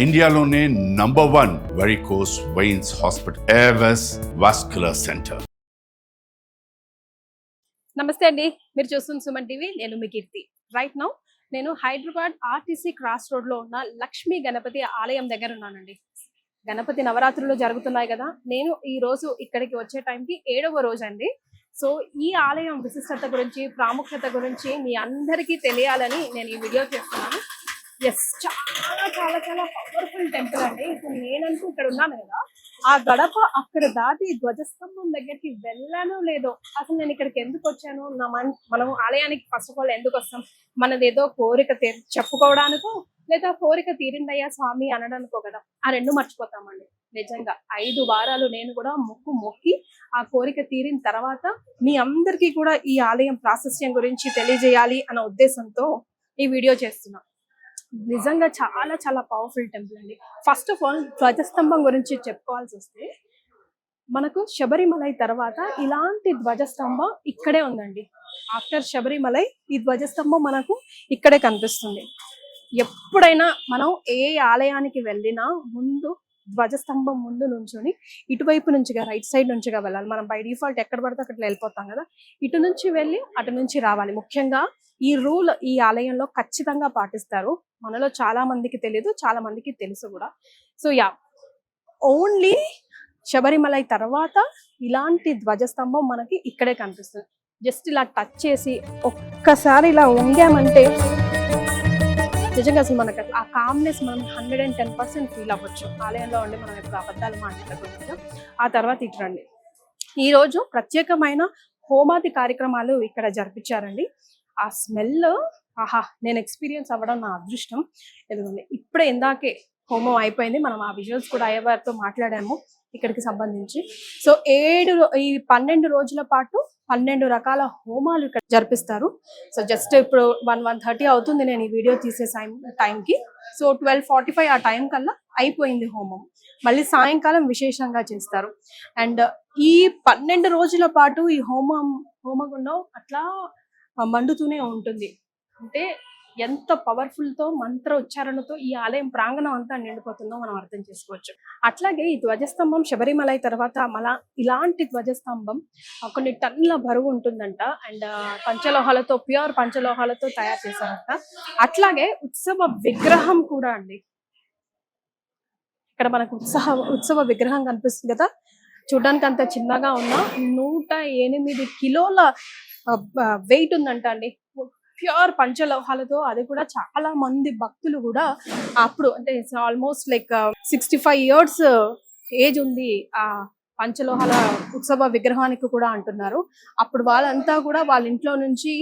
ఇండియాలోనే #1 varicose veins hospital Avis vascular centre. నమస్తే అండి, మీరు చూస్తున్న సుమన్ టీవీ. నేను మీ కీర్తి. రైట్ నౌ నేను హైదరాబాద్ ఆర్టీసీ క్రాస్ రోడ్ లో ఉన్న లక్ష్మీ గణపతి ఆలయం దగ్గర ఉన్నానండి. గణపతి నవరాత్రులు జరుగుతున్నాయి కదా. నేను ఈ రోజు ఇక్కడికి వచ్చే టైంకి 7వ రోజు అండి. సో ఈ ఆలయం విశిష్టత గురించి, ప్రాముఖ్యత గురించి మీ అందరికీ తెలియాలని నేను ఈ వీడియో చేస్తున్నాను. ఎస్, చాలా చాలా చాలా పవర్ఫుల్ టెంపుల్ అండి. ఇప్పుడు నేనంటూ ఇక్కడ ఉన్నాను కదా, ఆ గడప అక్కడ దాటి ధ్వజస్తంభం దగ్గరికి వెళ్ళానో లేదో, అసలు నేను ఇక్కడికి ఎందుకు వచ్చాను, మనం ఆలయానికి ఫస్ట్ ఆఫ్ ఆల్ ఎందుకు వస్తాం? మనదేదో కోరిక చెప్పుకోవడానికో, లేదా కోరిక తీరిందయ్యా స్వామి అనడానికో కదా. ఆ రెండు మర్చిపోతామండి. నిజంగా 5 వారాలు నేను కూడా మొక్కి ఆ కోరిక తీరిన తర్వాత మీ అందరికీ కూడా ఈ ఆలయం ప్రాశస్త్యం గురించి తెలియజేయాలి అన్న ఉద్దేశంతో ఈ వీడియో చేస్తున్నా. నిజంగా చాలా చాలా పవర్ఫుల్ టెంపుల్ అండి. ఫస్ట్ ఆఫ్ ఆల్ ధ్వజస్తంభం గురించి చెప్పుకోవాల్సి వస్తే, మనకు శబరిమలై తర్వాత ఇలాంటి ధ్వజస్తంభం ఇక్కడే ఉందండి. ఆఫ్టర్ శబరిమలై ఈ ధ్వజస్తంభం మనకు ఇక్కడే కనిపిస్తుంది. ఎప్పుడైనా మనం ఏ ఆలయానికి వెళ్ళినా ముందు ధ్వజస్తంభం ముందు నుంచొని ఇటువైపు నుంచిగా, రైట్ సైడ్ నుంచిగా వెళ్ళాలి. మనం బై డిఫాల్ట్ ఎక్కడ పడితే అక్కడ వెళ్ళిపోతాం కదా. ఇటు నుంచి వెళ్ళి అటు నుంచి రావాలి. ముఖ్యంగా ఈ రూల్ ఈ ఆలయంలో ఖచ్చితంగా పాటిస్తారు. మనలో చాలా మందికి తెలియదు, చాలా మందికి తెలుసు కూడా. సో ఓన్లీ శబరిమలై తర్వాత ఇలాంటి ధ్వజస్తంభం మనకి ఇక్కడే కనిపిస్తుంది. జస్ట్ ఇలా టచ్ చేసి ఒక్కసారి ఇలా వంగామంటే నిజంగా అసలు మనకు ఆ కామ్నెస్ మనం 110% ఫీల్ అవ్వచ్చు. ఆలయంలో ఉండి మనం ఎప్పుడు అబద్ధాలు మాట్లాడకుండా. ఆ తర్వాత ఇటు రండి. ఈరోజు ప్రత్యేకమైన హోమాది కార్యక్రమాలు ఇక్కడ జరిపించారండి. ఆ స్మెల్, ఆహా, నేను ఎక్స్పీరియన్స్ అవ్వడం నా అదృష్టం. ఎందుకంటే ఇప్పుడే ఇందాకే హోమం అయిపోయింది. మనం ఆ విజువల్స్ కూడా అయ్యవారితో మాట్లాడాము ఇక్కడికి సంబంధించి. సో ఈ 12 రోజుల పాటు 12 రకాల హోమాలు ఇక్కడ జరిపిస్తారు. సో జస్ట్ ఇప్పుడు 1:30 అవుతుంది నేను ఈ వీడియో తీసే టైంకి. సో 12:45 ఆ టైం కల్లా అయిపోయింది హోమం. మళ్ళీ సాయంకాలం విశేషంగా చేస్తారు. అండ్ ఈ 12 రోజుల పాటు ఈ హోమగుండం అట్లా మండుతూనే ఉంటుంది. అంటే ఎంత పవర్ఫుల్ తో మంత్ర ఉచ్చారణతో ఈ ఆలయం ప్రాంగణం అంతా నిండిపోతుందో మనం అర్థం చేసుకోవచ్చు. అట్లాగే ఈ ధ్వజస్తంభం శబరిమలై తర్వాత మళ్ళా ఇలాంటి ధ్వజస్తంభం కొన్ని టన్నుల బరువు ఉంటుందంట. అండ్ పంచలోహాలతో, ప్యూర్ పంచలోహాలతో తయారు చేశారంట. అట్లాగే ఉత్సవ విగ్రహం కూడా అండి. ఇక్కడ మనకు ఉత్సవ విగ్రహం కనిపిస్తుంది కదా. చూడ్డానికి అంత చిన్నగా ఉన్న 108 కిలోల వెయిట్ ఉందంట అండి. ప్యూర్ పంచలోహాలతో. అది కూడా చాలా మంది భక్తులు కూడా అప్పుడు, అంటే ఆల్మోస్ట్ లైక్ 65 years ఏజ్ ఉంది ఆ పంచలోహాల ఉత్సవ విగ్రహానికి కూడా అంటున్నారు. అప్పుడు వాళ్ళంతా కూడా వాళ్ళ ఇంట్లో నుంచి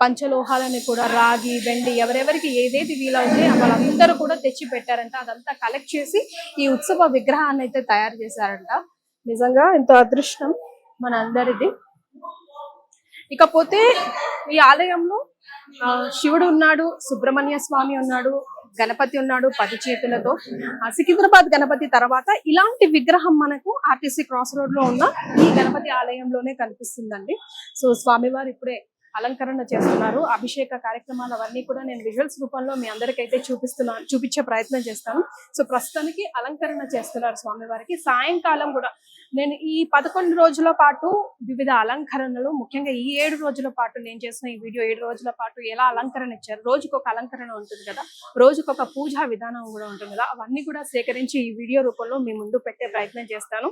పంచలోహాలని కూడా, రాగి, వెండి, ఎవరెవరికి ఏదేది వీలవుతే వాళ్ళందరూ కూడా తెచ్చి పెట్టారంట. అదంతా కలెక్ట్ చేసి ఈ ఉత్సవ విగ్రహాన్ని అయితే తయారు చేశారంట. నిజంగా ఎంతో అదృష్టం మన అందరిది. ఇకపోతే ఈ ఆలయంలో శివుడు ఉన్నాడు, సుబ్రహ్మణ్య స్వామి ఉన్నాడు, గణపతి ఉన్నాడు 10 చేతులతో. సికింద్రాబాద్ గణపతి తర్వాత ఇలాంటి విగ్రహం మనకు ఆర్టీసీ క్రాస్ రోడ్ లో ఉన్న ఈ గణపతి ఆలయంలోనే కనిపిస్తుందండి. సో స్వామివారు ఇప్పుడే అలంకరణ చేస్తున్నారు. అభిషేక కార్యక్రమాలు అవన్నీ కూడా నేను విజువల్స్ రూపంలో మీ అందరికైతే చూపించే ప్రయత్నం చేస్తాను. సో ప్రస్తుతానికి అలంకరణ చేస్తున్నారు స్వామివారికి. సాయంకాలం కూడా నేను ఈ 11 రోజుల పాటు వివిధ అలంకరణలు, ముఖ్యంగా ఈ 7 రోజుల పాటు నేను చేసిన ఈ వీడియో 7 రోజుల పాటు ఎలా అలంకరణ ఇచ్చారు, రోజుకొక అలంకరణ ఉంటుంది కదా, రోజుకొక పూజా విధానం కూడా ఉంటుంది కదా, అవన్నీ కూడా సేకరించి ఈ వీడియో రూపంలో మీ ముందు పెట్టే ప్రయత్నం చేస్తాను.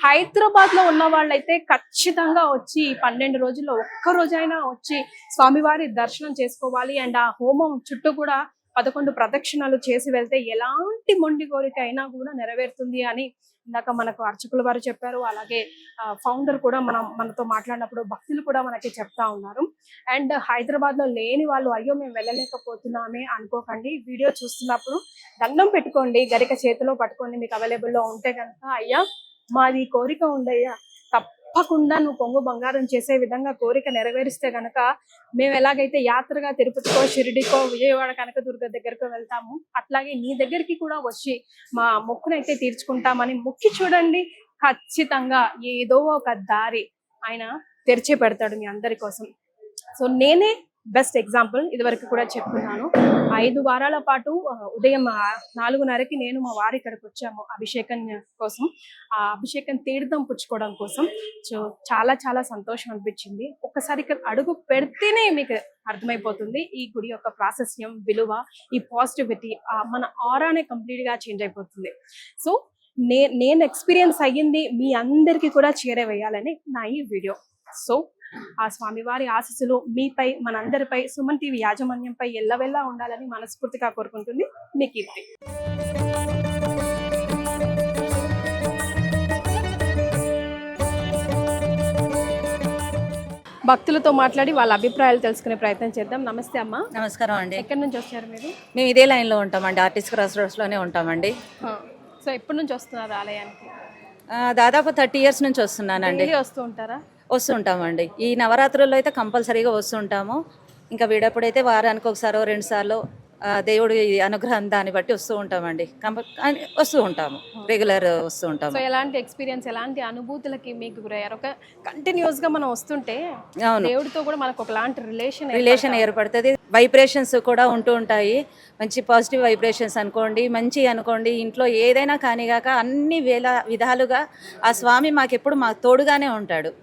హైదరాబాద్ లో ఉన్న వాళ్ళైతే ఖచ్చితంగా వచ్చి 12 రోజుల్లో ఒక్క రోజైనా వచ్చి స్వామివారి దర్శనం చేసుకోవాలి. అండ్ ఆ హోమం చుట్టూ కూడా 11 ప్రదక్షిణలు చేసి వెళ్తే ఎలాంటి మొండి కోరిక అయినా కూడా నెరవేరుతుంది అని ఇందాక మనకు అర్చకుల వారు చెప్పారు. అలాగే ఫౌండర్ కూడా మనతో మాట్లాడినప్పుడు భక్తులు కూడా మనకి చెప్తా ఉన్నారు. అండ్ హైదరాబాద్ లో లేని వాళ్ళు అయ్యో మేము వెళ్ళలేకపోతున్నామే అనుకోకండి. వీడియో చూస్తున్నప్పుడు దండం పెట్టుకోండి, గరిక చేతిలో పట్టుకోండి. మీకు అవైలబుల్లో ఉంటే కనుక, అయ్యా మాది కోరిక ఉందయ్యా, తప్పకుండా నువ్వు కొంగు బంగారం చేసే విధంగా కోరిక నెరవేరిస్తే గనక మేము ఎలాగైతే యాత్రగా తిరుపతికో, షిరిడికో, విజయవాడ, కనకదుర్గ దగ్గరకు వెళ్తాము, అట్లాగే నీ దగ్గరికి కూడా వచ్చి మా మొక్కునైతే తీర్చుకుంటామని మొక్కి చూడండి. ఖచ్చితంగా ఏదో ఒక దారి ఆయన తెరిచి పెడతాడు మీ అందరి కోసం. సో నేనే బెస్ట్ ఎగ్జాంపుల్. ఇదివరకు కూడా చెప్పుకున్నాను. 5 వారాల పాటు ఉదయం 4:30కి నేను మా వారు ఇక్కడికి వచ్చాము అభిషేకం కోసం, ఆ అభిషేకం తీర్థం పుచ్చుకోవడం కోసం. సో చాలా చాలా సంతోషం అనిపించింది. ఒక్కసారి ఇక్కడ అడుగు పెడితేనే మీకు అర్థమైపోతుంది ఈ గుడి యొక్క ప్రాశస్త్యం, విలువ, ఈ పాజిటివిటీ, మన ఆరానే కంప్లీట్ గా చేంజ్ అయిపోతుంది. సో నేను ఎక్స్పీరియన్స్ అయ్యింది మీ అందరికీ కూడా చేరవేయాలని నా ఈ వీడియో. సో ఆ స్వామివారి ఆశీస్సులు మీపై, మనందరిపై, సుమన్ టీవీ యాజమాన్యంపై ఎల్లవెల్లా ఉండాలని మనస్ఫూర్తిగా కోరుకుంటుంది మీ కీర్తి. భక్తులతో మాట్లాడి వాళ్ళ అభిప్రాయాలు తెలుసుకునే ప్రయత్నం చేద్దాం. నమస్తే అమ్మా. నమస్కారం అండి. ఎక్కడి నుంచి వచ్చారు మీరు? మేము ఇదే లైన్లో ఉంటామండి, ఆర్టిస్ట్ క్రాస్ రోడ్స్లోనే ఉంటామండి. సో ఎప్పటి నుంచి వస్తున్నారు ఆలయానికి? దాదాపు 30 years నుంచి వస్తున్నానండి. వస్తూ ఉంటారా? వస్తుంటామండి. ఈ నవరాత్రుల్లో అయితే కంపల్సరీగా వస్తుంటాము. ఇంకా వీడప్పుడైతే వారానికి ఒకసారో 2 సార్లు దేవుడి అనుగ్రహం దాన్ని బట్టి వస్తూ ఉంటామండి. వస్తూ ఉంటాము, రెగ్యులర్ వస్తూ ఉంటాము. సో ఎలాంటి ఎక్స్పీరియన్స్, ఎలాంటి అనుభూతులకి మీకు గురయ్యారు? ఒక కంటిన్యూస్ గా మనం వస్తుంటే దేవుడితో కూడా మనకు ఒకలాంటి రిలేషన్ ఏర్పడుతుంది. వైబ్రేషన్స్ కూడా ఉంటూ ఉంటాయి, మంచి పాజిటివ్ వైబ్రేషన్స్ అనుకోండి, మంచి అనుకోండి. ఇంట్లో ఏదైనా కానిగాక అన్ని విధాలుగా ఆ స్వామి మాకెప్పుడు మాకు తోడుగానే ఉంటాడు.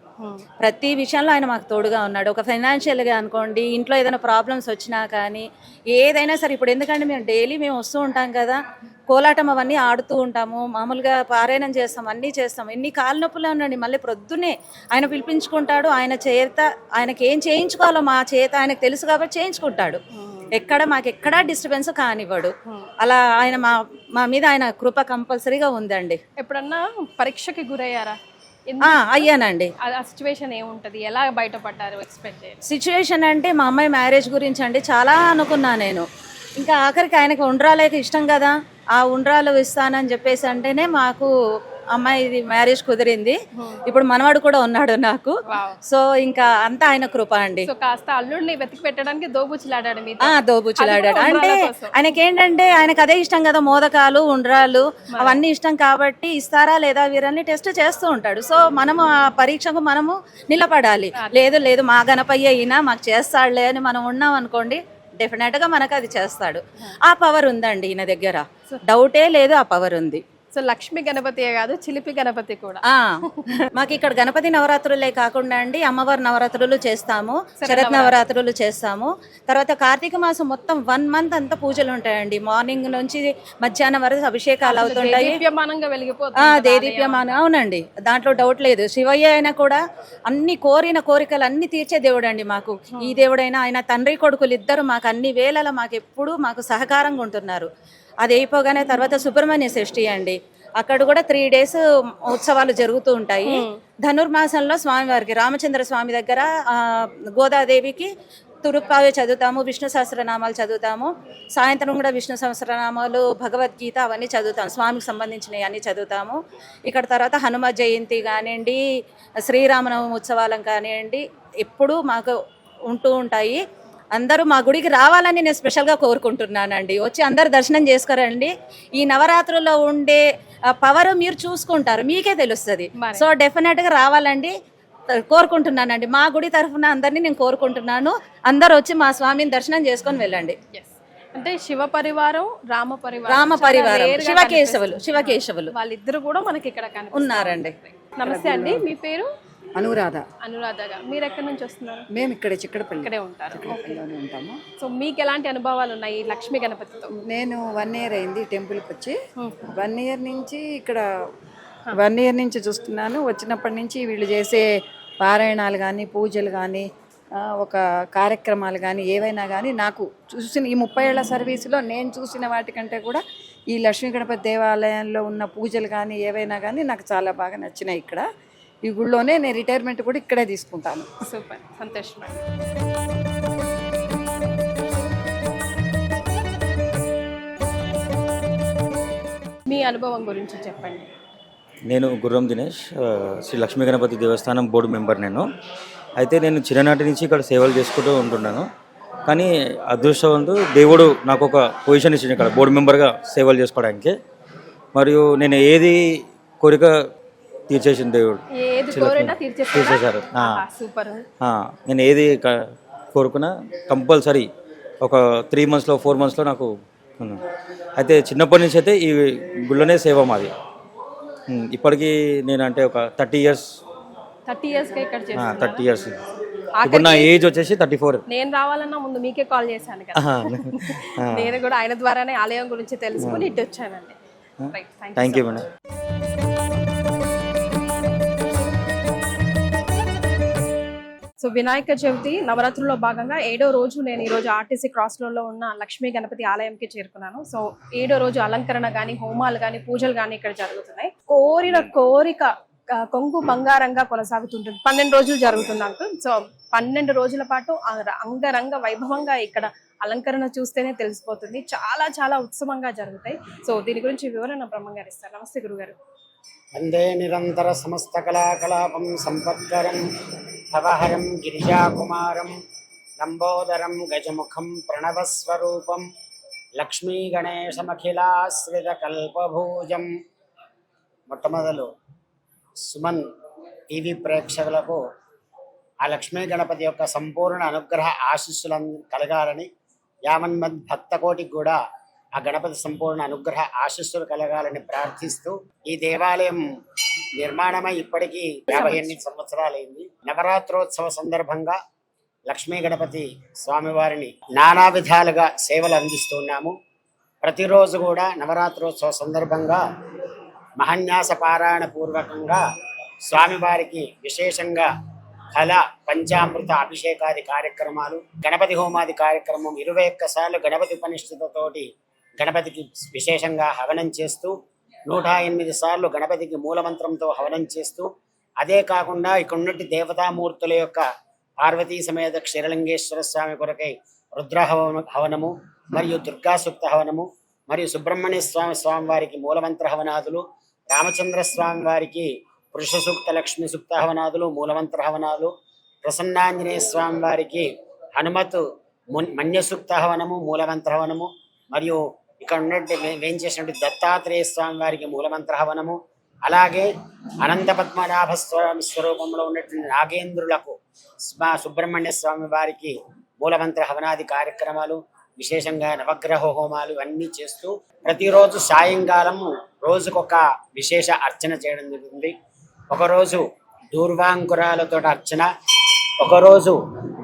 ప్రతి విషయంలో ఆయన మాకు తోడుగా ఉన్నాడు. ఒక ఫైనాన్షియల్గా అనుకోండి, ఇంట్లో ఏదైనా ప్రాబ్లమ్స్ వచ్చినా కానీ ఏదైనా సరే. ఇప్పుడు ఎందుకంటే మేము వస్తూ ఉంటాం కదా, కోలాటం అవన్నీ ఆడుతూ ఉంటాము, మామూలుగా పారాయణం చేస్తాం, అన్నీ చేస్తాం. ఎన్ని కాళ్ళ నొప్పులు ఉండండి, మళ్ళీ ప్రొద్దునే ఆయన పిలిపించుకుంటాడు. ఆయన చేత ఆయనకి ఏం చేయించుకోవాలో మా చేత ఆయనకు తెలుసు కాబట్టి చేయించుకుంటాడు. మాకెక్కడా డిస్టర్బెన్స్ కానివ్వడు. అలా ఆయన మా మీద ఆయన కృప కంపల్సరీగా ఉందండి. ఎప్పుడన్నా పరీక్షకి గురయ్యారా? అయ్యానండి. సిచ్యువేషన్ ఏముంటది, ఎలా బయటపడ్డారు? ఎక్స్పెక్ట్ సిచ్యువేషన్ అంటే మా అమ్మాయి మ్యారేజ్ గురించి అండి చాలా అనుకున్నా నేను. ఇంకా ఆఖరికి ఆయనకి ఉండ్రాలేక ఇష్టం కదా, ఆ ఉండ్రాలు ఇస్తానని చెప్పేసి అంటేనే మాకు అమ్మాయి మ్యారేజ్ కుదిరింది. ఇప్పుడు మనవాడు కూడా ఉన్నాడు నాకు. సో ఇంకా అంతా ఆయన కృప అండి. కాస్త అల్లుడిని వెతికి పెట్టడానికి దోబుచ్చులాడాడు. దోబుచ్చులాడాడు అంటే ఆయనకి ఏంటంటే ఆయనకు అదే ఇష్టం కదా, మోదకాలు ఉండ్రాలు అవన్నీ ఇష్టం కాబట్టి ఇస్తారా లేదా వీరని టెస్ట్ చేస్తూ ఉంటాడు. సో మనము ఆ పరీక్షకు మనము నిలబడాలి. లేదు మా గణపయ్య ఈయన మాకు చేస్తాడులే అని మనం ఉన్నాం అనుకోండి, డెఫినెట్ గా మనకు అది చేస్తాడు. ఆ పవర్ ఉందండి ఈయన దగ్గర, డౌటే లేదు, ఆ పవర్ ఉంది. సో లక్ష్మీ గణపతి కాదు, చిలిపి గణపతి కూడా. మాకు ఇక్కడ గణపతి నవరాత్రులే కాకుండా అండి అమ్మవారి నవరాత్రులు చేస్తాము, శరత్ నవరాత్రులు చేస్తాము. తర్వాత కార్తీక మాసం మొత్తం 1 month అంతా పూజలు ఉంటాయండి. మార్నింగ్ నుంచి మధ్యాహ్నం వరకు అభిషేకాలు అవుతుంటాయి. దేదీప్యమానం. అవునండి, దాంట్లో డౌట్ లేదు. శివయ్య అయినా కూడా అన్ని కోరిన కోరికలు అన్ని తీర్చే దేవుడు అండి మాకు. ఈ దేవుడైనా ఆయన తండ్రి కొడుకులు ఇద్దరు మాకు అన్ని వేళలా మాకు ఎప్పుడు మాకు సహకారంగా ఉంటున్నారు. అది అయిపోగానే తర్వాత సుబ్రహ్మణ్య షష్ఠి అండి, అక్కడ కూడా 3 days ఉత్సవాలు జరుగుతూ ఉంటాయి. ధనుర్మాసంలో స్వామివారికి రామచంద్ర స్వామి దగ్గర గోదాదేవికి తురుప్పావే చదువుతాము, విష్ణు సహస్రనామాలు చదువుతాము. సాయంత్రం కూడా విష్ణు సహస్రనామాలు, భగవద్గీత అవన్నీ చదువుతాము, స్వామికి సంబంధించినవి అన్నీ చదువుతాము. ఇక్కడ తర్వాత హనుమ జయంతి కానివ్వండి, శ్రీరామనవమి ఉత్సవాలం కానివ్వండి, ఎప్పుడూ మాకు ఉంటూ ఉంటాయి. అందరూ మా గుడికి రావాలని నేను స్పెషల్గా కోరుకుంటున్నానండి. వచ్చి అందరు దర్శనం చేసుకురండి. ఈ నవరాత్రుల్లో ఉండే పవర్ మీరు చూసుకుంటారు, మీకే తెలుస్తుంది. సో డెఫినెట్గా రావాలండి కోరుకుంటున్నానండి. మా గుడి తరఫున అందరినీ నేను కోరుకుంటున్నాను. అందరూ వచ్చి మా స్వామిని దర్శనం చేసుకొని వెళ్ళండి. అంటే శివ పరివారం, రామ పరివారం, శివకేశవులు వాళ్ళిద్దరు కూడా మనకి ఇక్కడ ఉన్నారండి. నమస్తే అండి, మీ పేరు? అనురాధ. మీరు ఎక్కడి నుంచి వస్తున్నారు? మేము ఇక్కడే ఉంటారు. సో మీకు ఎలాంటి అనుభవాలు ఉన్నాయి లక్ష్మీ గణపతితో? నేను 1 year అయింది టెంపుల్కి వచ్చి. 1 year నుంచి ఇక్కడ 1 year నుంచి చూస్తున్నాను. వచ్చినప్పటి నుంచి వీళ్ళు చేసే పారాయణాలు కానీ, పూజలు కానీ, ఒక కార్యక్రమాలు కానీ ఏవైనా కానీ నాకు చూసిన ఈ 30 ఏళ్ల సర్వీసులో నేను చూసిన వాటికంటే కూడా ఈ లక్ష్మీ గణపతి దేవాలయంలో ఉన్న పూజలు కానీ ఏవైనా కానీ నాకు చాలా బాగా నచ్చినాయి. ఇక్కడ ఈ గుళ్ళోనే నేను రిటైర్మెంట్ కూడా ఇక్కడే తీసుకుంటాను. సూపర్, సంతోషం. మీ అనుభవం గురించి చెప్పండి. నేను గుర్రం దినేష్, శ్రీ లక్ష్మీ గణపతి దేవస్థానం బోర్డు మెంబర్. అయితే నేను చిన్ననాటి నుంచి ఇక్కడ సేవలు చేసుకుంటూ ఉంటున్నాను. కానీ అదృష్టవంతు దేవుడు నాకు ఒక పొజిషన్ ఇచ్చింది ఇక్కడ బోర్డు మెంబర్గా సేవలు చేసుకోవడానికి. మరియు నేను ఏది కోరిక తీర్చేసిన దేవుడు తీర్చేశారు. నేను ఏది కోరుకున్నా కంపల్సరీ ఒక 3 monthsలో 4 monthsలో నాకు ఉన్నాను. అయితే చిన్నప్పటి నుంచి అయితే ఈ గుళ్ళోనే సేవ మాది. ఇప్పటికీ నేను అంటే ఒక 30 years 30 years ఇక్కడ చేస్తున్నారా? 30 years. ఇప్పుడు నా ఏజ్ వచ్చేసి 34. నేను రావాలన్నా ముందు మీకే కాల్ చేశాను కదా. నేను కూడా ఆయన ద్వారానే ఆలయం గురించి తెలుసుకుని ఇటు వచ్చానండి. Thank you madam. So Vinayaka Chavithi నవరాత్రుల్లో భాగంగా 7వ రోజు నేను ఈరోజు ఆర్టీసీ క్రాస్ రోడ్లో ఉన్న లక్ష్మీ గణపతి ఆలయంకి చేరుకున్నాను. సో 7వ రోజు అలంకరణ కానీ, హోమాలు కానీ, పూజలు కానీ ఇక్కడ జరుగుతున్నాయి. కోరిన కోరిక కొంగు బంగారంగా కొనసాగుతుంటుంది. 12 రోజులు జరుగుతుంది అంకుల్. సో 12 రోజుల పాటు అంగరంగ వైభవంగా ఇక్కడ అలంకరణ చూస్తేనే తెలిసిపోతుంది. చాలా చాలా ఉత్సవంగా జరుగుతాయి. సో దీని గురించి వివరణ బ్రహ్మంగారు ఇస్తారు. నమస్తే గురుగారు. వందే నిరంతర సమస్త కళాకలాపం సంపత్కరం భవహరం గిరిజాకుమారం లంబోదరం గజముఖం ప్రణవస్వరూపం లక్ష్మీ గణేశమఖిలాశ్రిత కల్పభూజం. మొట్టమొదలు సుమన్ టీవీ ప్రేక్షకులకు ఆ లక్ష్మీ గణపతి యొక్క సంపూర్ణ అనుగ్రహ ఆశీస్సులను కలగాలని, యావన్మంది భక్తకోటికి కూడా ఆ గణపతి సంపూర్ణ అనుగ్రహ ఆశీస్సులు కలగాలని ప్రార్థిస్తూ, ఈ దేవాలయం నిర్మాణమై ఇప్పటికీ 58 సంవత్సరాలైంది. నవరాత్రోత్సవ సందర్భంగా లక్ష్మీ గణపతి స్వామివారిని నానా విధాలుగా సేవలు అందిస్తున్నాము. ప్రతిరోజు కూడా నవరాత్రోత్సవ సందర్భంగా మహాన్యాస పారాయణ పూర్వకంగా స్వామివారికి విశేషంగా ఫల పంచామృత అభిషేకాది కార్యక్రమాలు, గణపతి హోమాది కార్యక్రమం, 21 సార్లు గణపతి ఉపనిష్ఠతతోటి గణపతికి విశేషంగా హవనం చేస్తూ, 108 సార్లు గణపతికి మూలమంత్రంతో హవనం చేస్తూ, అదే కాకుండా ఇక్కడ ఉన్నట్టు దేవతామూర్తుల యొక్క పార్వతీ సమేత క్షీరలింగేశ్వర స్వామి కొరకై రుద్ర హవనము మరియు దుర్గా సూక్త హవనము మరియు సుబ్రహ్మణ్య స్వామి వారికి మూలమంత్ర హవనాదులు, రామచంద్ర స్వామి వారికి పురుష సూక్త లక్ష్మీ సూక్త హవనాదులు మూలమంత్ర హవనాలు, ప్రసన్నాంజనేయ స్వామి వారికి హనుమత్ మన్య సూక్త హవనము మూలమంత్ర హవనము మరియు ఇక్కడ ఉన్నట్టు వేయించేసినట్టు దత్తాత్రేయ స్వామి వారికి మూలమంత్ర హవనము, అలాగే అనంత పద్మనాభ స్వామి స్వరూపంలో ఉన్నటువంటి నాగేంద్రులకు సుబ్రహ్మణ్య స్వామి వారికి మూలమంత్ర హవనాది కార్యక్రమాలు, విశేషంగా నవగ్రహ హోమాలు ఇవన్నీ చేస్తూ ప్రతిరోజు సాయంకాలం రోజుకొక విశేష అర్చన చేయడం జరుగుతుంది. ఒకరోజు దూర్వాంకురాలతో అర్చన, ఒకరోజు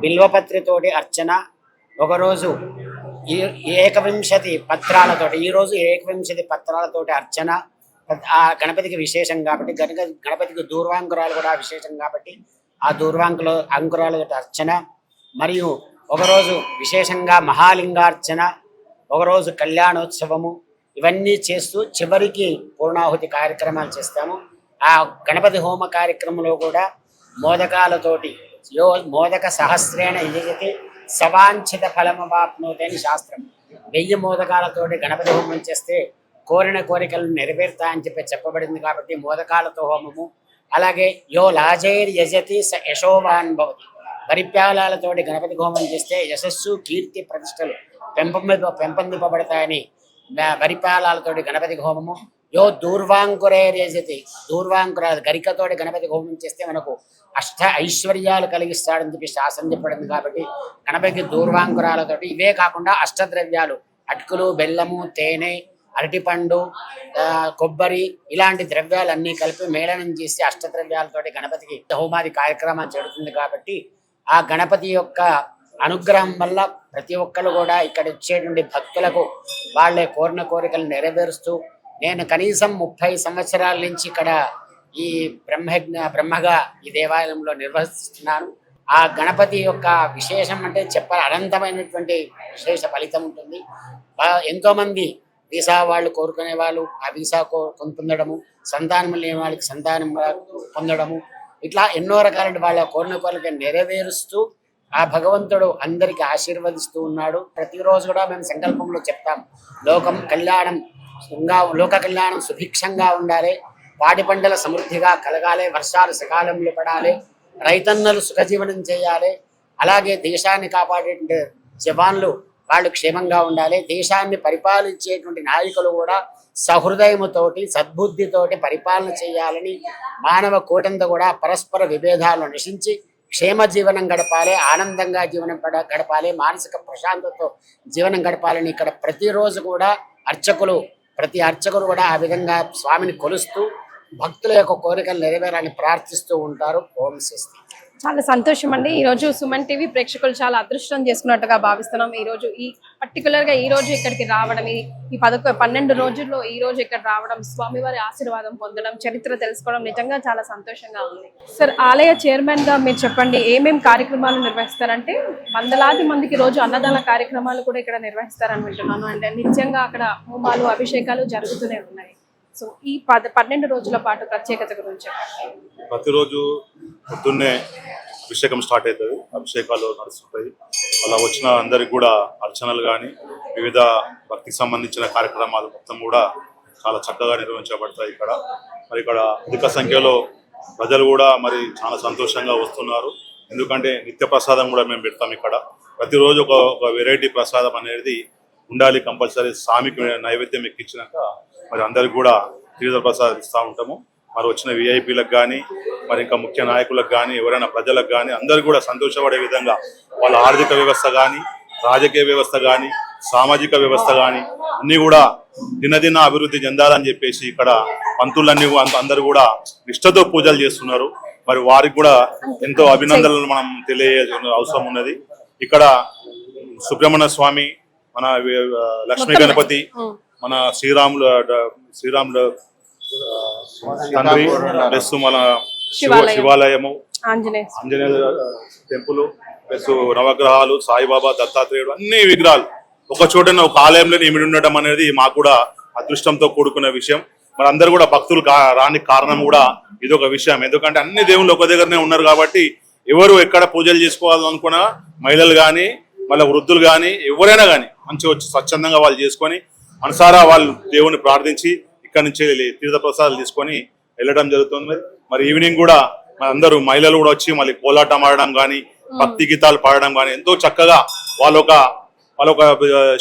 బిల్వపత్రితోటి అర్చన, ఒకరోజు 21 పత్రాలతోటి, ఈరోజు 21 పత్రాలతోటి అర్చన. ఆ గణపతికి విశేషం కాబట్టి గణపతికి దూర్వాంకురాలు కూడా విశేషం కాబట్టి ఆ అంకురాలతో అర్చన, మరియు ఒకరోజు విశేషంగా మహాలింగార్చన, ఒకరోజు కళ్యాణోత్సవము, ఇవన్నీ చేస్తూ చివరికి పూర్ణాహుతి కార్యక్రమాలు చేస్తాము. ఆ గణపతి హోమ కార్యక్రమంలో కూడా మోదకాలతోటి మోదక సహస్రేణ యజతి సవాంఛిత ఫలమవాప్నోతి అని శాస్త్రం. 1000 మోదకాలతోటి గణపతి హోమం చేస్తే కోరిన కోరికలను నెరవేరుతాయని చెప్పబడింది కాబట్టి మోదకాలతో హోమము. అలాగే యో లాజైర్ యజతి స యశోవాన్ భవతి, వరిప్యాలతోటి గణపతి హోమం చేస్తే యశస్సు కీర్తి ప్రతిష్టలు పెంపొందింపబడతాయని వరిపాలతోటి గణపతి హోమము. యో దూర్వాంకురేర్యజతి, దూర్వాంకురాలు గరికతోటి గణపతి హోమం చేస్తే మనకు అష్ట ఐశ్వర్యాలు కలిగిస్తాడని చెప్పి శాసనం చెప్పబడింది కాబట్టి గణపతికి దూర్వాంకురాలతోటి, ఇవే కాకుండా అష్టద్రవ్యాలు అటుకులు, బెల్లము, తేనె, అరటిపండు, కొబ్బరి ఇలాంటి ద్రవ్యాలన్నీ కలిపి మేళనం చేసి అష్టద్రవ్యాలతోటి గణపతికి హోమాది కార్యక్రమాలు జరుగుతుంది కాబట్టి ఆ గణపతి యొక్క అనుగ్రహం వల్ల ప్రతి ఒక్కరు కూడా ఇక్కడ వచ్చేటువంటి భక్తులకు వాళ్ళే కోరిన కోరికలు నెరవేరుస్తూ, నేను కనీసం 30 సంవత్సరాల నుంచి ఇక్కడ ఈ బ్రహ్మగా ఈ దేవాలయంలో నిర్వహిస్తున్నాను. ఆ గణపతి యొక్క విశేషం అంటే చెప్పాలి, అనంతమైనటువంటి విశేష ఫలితం ఉంటుంది. ఎంతోమంది వీసా వాళ్ళు కోరుకునే వాళ్ళు ఆ వీసా పొందడము, సంతానం లేని వాళ్ళకి సంతానం పొందడము, ఇట్లా ఎన్నో రకాల వాళ్ళ కోరిన కోరిక నెరవేరుస్తూ ఆ భగవంతుడు అందరికి ఆశీర్వదిస్తూ ఉన్నాడు. ప్రతిరోజు కూడా మేము సంకల్పంలో చెప్తాం, లోక కళ్యాణం సుభిక్షంగా ఉండాలి, పాడి పంటల సమృద్ధిగా కలగాలి, వర్షాలు సకాలంలో పడాలి, రైతన్నలు సుఖజీవనం చేయాలి, అలాగే దేశాన్ని కాపాడేటువంటి జవాన్లు వాళ్ళు క్షేమంగా ఉండాలి, దేశాన్ని పరిపాలించేటువంటి నాయకులు కూడా సహృదయముతోటి సద్బుద్ధితోటి పరిపాలన చేయాలని మానవ కోటంతా కూడా పరస్పర విభేదాలను నశించి క్షేమ జీవనం గడపాలి, ఆనందంగా జీవనం గడపాలి, మానసిక ప్రశాంతతతో జీవనం గడపాలని ఇక్కడ ప్రతిరోజు కూడా ప్రతి అర్చకులు కూడా ఆ విధంగా స్వామిని కొలుస్తూ భక్తుల యొక్క కోరికలు నెరవేరాలని ప్రార్థిస్తూ ఉంటారు. ఓం స్వస్తి. చాలా సంతోషం అండి. ఈ రోజు సుమన్ టీవీ ప్రేక్షకులు చాలా అదృష్టం చేసుకున్నట్టుగా భావిస్తున్నాం. ఈ రోజు పర్టికులర్గా ఈ రోజు ఇక్కడికి రావడం, ఈ 12 రోజుల్లో ఈ రోజు ఇక్కడ రావడం, స్వామివారి ఆశీర్వాదం పొందడం, చరిత్ర తెలుసుకోవడం నిజంగా చాలా సంతోషంగా ఉంది. సార్, ఆలయ చైర్మన్ గా మీరు చెప్పండి, ఏమేమి కార్యక్రమాలు నిర్వహిస్తారంటే వందలాది మందికి రోజు అన్నదాన కార్యక్రమాలు కూడా ఇక్కడ నిర్వహిస్తారని వింటున్నాను. అంటే నిజంగా అక్కడ హోమాలు, అభిషేకాలు జరుగుతూనే ఉన్నాయి. సో ఈ 12 రోజుల పాటు ప్రత్యేకత గురించి ప్రతిరోజు పొద్దున్నే అభిషేకం స్టార్ట్ అవుతుంది, అభిషేకాలు నడుస్తుంటాయి. అలా వచ్చిన అందరికి కూడా అర్చనలు కానీ వివిధ భక్తికి సంబంధించిన కార్యక్రమాలు మొత్తం కూడా చాలా చక్కగా నిర్వహించబడతాయి ఇక్కడ. మరి ఇక్కడ అధిక సంఖ్యలో ప్రజలు కూడా మరి చాలా సంతోషంగా వస్తున్నారు. ఎందుకంటే నిత్య ప్రసాదం కూడా మేము పెడతాం ఇక్కడ. ప్రతిరోజు ఒక వెరైటీ ప్రసాదం అనేది ఉండాలి కంపల్సరీ. స్వామికి నైవేద్యం ఎక్కించినాక మరి అందరికి కూడా తీర్థ ప్రసాదం ఇస్తూ ఉంటాము. మరి వచ్చిన విఐపీలకు కానీ మరి ఇంకా ముఖ్య నాయకులకు కానీ ఎవరైనా ప్రజలకు కానీ అందరూ కూడా సంతోషపడే విధంగా వాళ్ళ ఆర్థిక వ్యవస్థ కానీ, రాజకీయ వ్యవస్థ కానీ, సామాజిక వ్యవస్థ కానీ అన్నీ కూడా దినదిన అభివృద్ధి చెందాలని చెప్పేసి ఇక్కడ పంతులన్నీ అందరూ కూడా నిష్ఠతో పూజలు చేస్తున్నారు. మరి వారికి కూడా ఎంతో అభినందనలు మనం తెలియజేయాల్సిన అవసరం ఉన్నది. ఇక్కడ సుబ్రహ్మణ్య స్వామి, మన లక్ష్మీ గణపతి, మన శ్రీరాములు తండ్రి ప్లస్ మన శివాలయము, ఆంజనేయ టెంపుల్ ప్లస్ నవగ్రహాలు, సాయిబాబా, దత్తాత్రేయుడు అన్ని విగ్రహాలు ఒక చోటనే ఒక ఆలయంలో ఇమిడి ఉండటం అనేది మాకు కూడా అదృష్టంతో కూడుకున్న విషయం. మరి అందరు కూడా భక్తులు రానికి కారణం కూడా ఇదొక విషయం. ఎందుకంటే అన్ని దేవుళ్ళు ఒక దగ్గరనే ఉన్నారు కాబట్టి ఎవరు ఎక్కడ పూజలు చేసుకోవాలనుకున్నా మహిళలు కానీ మళ్ళీ వృద్ధులు కానీ ఎవరైనా కానీ మంచిగా వచ్చి స్వచ్ఛందంగా వాళ్ళు చేసుకొని మనసారా వాళ్ళు దేవుని ప్రార్థించి ఇక్కడ నుంచి తీర్థ ప్రసాదాలు తీసుకొని వెళ్ళడం జరుగుతుంది. మరి ఈవినింగ్ కూడా అందరూ మహిళలు కూడా వచ్చి మళ్ళీ కోలాటం ఆడడం కానీ, భక్తి గీతాలు పాడడం కానీ ఎంతో చక్కగా వాళ్ళొక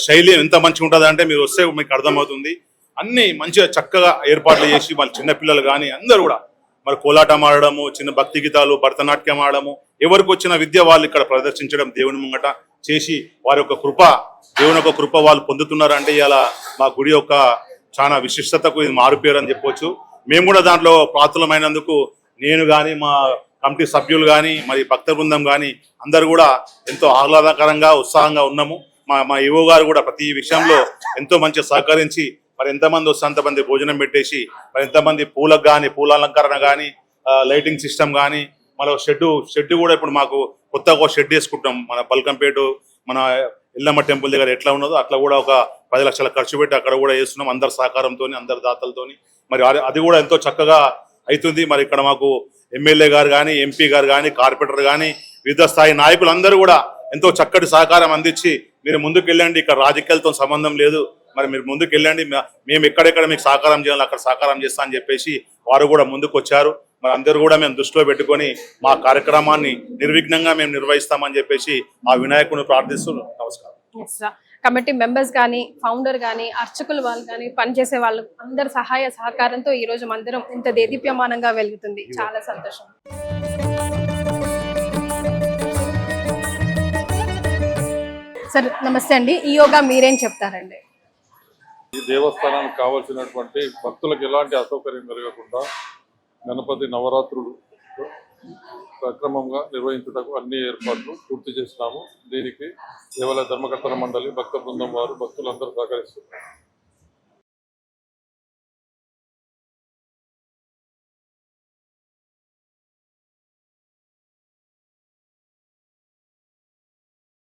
శైలి ఎంత మంచిగా ఉంటుంది అంటే మీరు వస్తే మీకు అర్థమవుతుంది. అన్ని మంచిగా చక్కగా ఏర్పాట్లు చేసి మళ్ళీ చిన్నపిల్లలు కానీ అందరూ కూడా మరి కోలాటం ఆడడము, చిన్న భక్తి గీతాలు, భరతనాట్యం ఆడము, ఎవరికి వచ్చిన విద్య వాళ్ళు ఇక్కడ ప్రదర్శించడం, దేవుని ముంగట చేసి వారి యొక్క కృప, దేవుని యొక్క కృప వాళ్ళు పొందుతున్నారంటే ఇలా మా గుడి యొక్క చాలా విశిష్టతకు ఇది మారుపేరు అని చెప్పవచ్చు. మేము కూడా దాంట్లో పాత్రలమైనందుకు నేను కానీ, మా కమిటీ సభ్యులు కానీ, మరి భక్త బృందం కానీ అందరు కూడా ఎంతో ఆహ్లాదకరంగా ఉత్సాహంగా ఉన్నాము. మా ఈవో గారు కూడా ప్రతి విషయంలో ఎంతో మంచిగా సహకరించి మరి ఎంతమంది వస్తే అంతమంది భోజనం పెట్టేసి, మరి ఎంతమంది పూలకు కానీ, పూల అలంకరణ కానీ, లైటింగ్ సిస్టమ్ కానీ, మళ్ళీ షెడ్ కూడా ఇప్పుడు మాకు కొత్తగా షెడ్ వేసుకుంటాం. మన పల్కంపేట మన ఎల్లమ్మ టెంపుల్ దగ్గర ఎట్లా ఉన్నదో అట్లా కూడా ఒక 10 లక్షల ఖర్చు పెట్టి అక్కడ కూడా వేస్తున్నాం అందరి సహకారంతో, అందరి దాతలతోని. మరి అది కూడా ఎంతో చక్కగా అవుతుంది. మరి ఇక్కడ మాకు ఎమ్మెల్యే గారు కానీ, ఎంపీ గారు కానీ, కార్పొరేటర్ కానీ, వివిధ స్థాయి నాయకులు అందరూ కూడా ఎంతో చక్కటి సహకారం అందించి మీరు ముందుకు వెళ్ళండి, ఇక్కడ రాజకీయాలతో సంబంధం లేదు, మరి మీరు ముందుకు వెళ్ళండి, మేము ఎక్కడెక్కడ మీకు సహకారం చేయాలి అక్కడ సహకారం చేస్తా అని చెప్పేసి వారు కూడా ముందుకు వచ్చారు. మరి అందరూ కూడా మేము దృష్టిలో పెట్టుకొని మా కార్యక్రమాన్ని నిర్విఘ్నంగా మేము నిర్వహిస్తామని చెప్పేసి ఆ వినాయకుని ప్రార్థిస్తూ నమస్కారం. కమిటీ మెంబర్స్ కానీ, ఫౌండర్ కానీ, అర్చకులు వాళ్ళు కానీ, పనిచేసే వాళ్ళు అందరి సహాయ సహకారంతో ఈ రోజు మందిరం ఇంత దేదీప్యమానంగా వెలుగుతుంది. చాలా సంతోషం. సార్ నమస్తే అండి, ఈ యోగా మీరేం చెప్తారండి? ఈ దేవస్థానానికి కావాల్సినటువంటి భక్తులకు ఎలాంటి అసౌకర్యం కలగకుండా గణపతి నవరాత్రులు సక్రమంగా నిర్వహించుటకు అన్ని ఏర్పాట్లు పూర్తి చేసినాము. దీనికి దేవాలయ ధర్మకర్తల మండలి, భక్త బృందం వారు, భక్తులందరూ సహకరిస్తున్నారు.